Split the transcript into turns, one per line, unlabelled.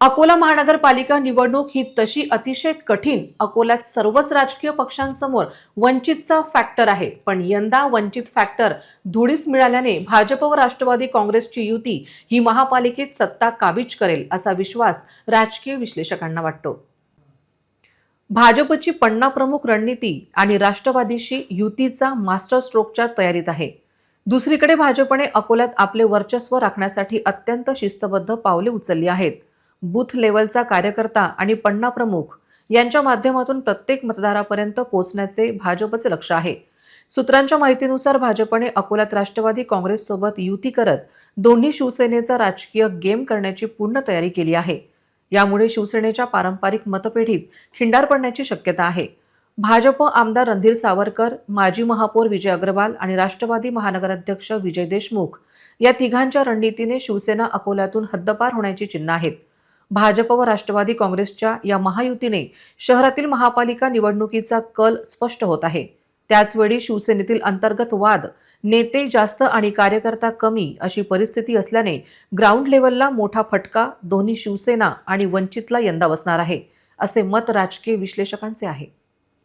अकोला महानगरपालिका निवडणूक ही तशी अतिशय कठीण, अकोल्यात सर्वच राजकीय पक्षांसमोर वंचितचा फॅक्टर आहे. पण यंदा वंचित फॅक्टर धुळीस मिळाल्याने भाजप व राष्ट्रवादी काँग्रेसची युती ही महापालिकेत सत्ता काबीज करेल असा विश्वास राजकीय विश्लेषकांना वाटतो. भाजपची पन्ना प्रमुख रणनीती आणि राष्ट्रवादीशी युतीचा मास्टर स्ट्रोकच्या तयारीत आहे. दुसरीकडे भाजपने अकोल्यात आपले वर्चस्व राखण्यासाठी अत्यंत शिस्तबद्ध पावले उचलली आहेत. बूथ लेवलचा कार्यकर्ता आणि पन्ना प्रमुख यांच्या माध्यमातून प्रत्येक मतदारापर्यंत पोहोचण्याचे भाजपचे लक्ष आहे. सूत्रांच्या माहितीनुसार भाजपने अकोल्यात राष्ट्रवादी काँग्रेससोबत युती करत दोन्ही शिवसेनेचा राजकीय गेम करण्याची पूर्ण तयारी केली आहे. यामुळे शिवसेनेच्या पारंपरिक मतपेढीत खिंडार पडण्याची शक्यता आहे. भाजप आमदार रणधीर सावरकर, माजी महापौर विजय अग्रवाल आणि राष्ट्रवादी महानगराध्यक्ष विजय देशमुख या तिघांच्या रणनीतीने शिवसेना अकोल्यातून हद्दपार होण्याची चिन्ह आहेत. भाजप व राष्ट्रवादी काँग्रेसच्या या महायुतीने शहरातील महापालिका निवडणुकीचा कल स्पष्ट होत आहे. त्याचवेळी शिवसेनेतील अंतर्गत वाद, नेते जास्त आणि कार्यकर्ता कमी अशी परिस्थिती असल्याने ग्राउंड लेव्हलला मोठा फटका दोन्ही शिवसेना आणि वंचितला यंदा बसणार आहे, असे मत राजकीय विश्लेषकांचे आहे.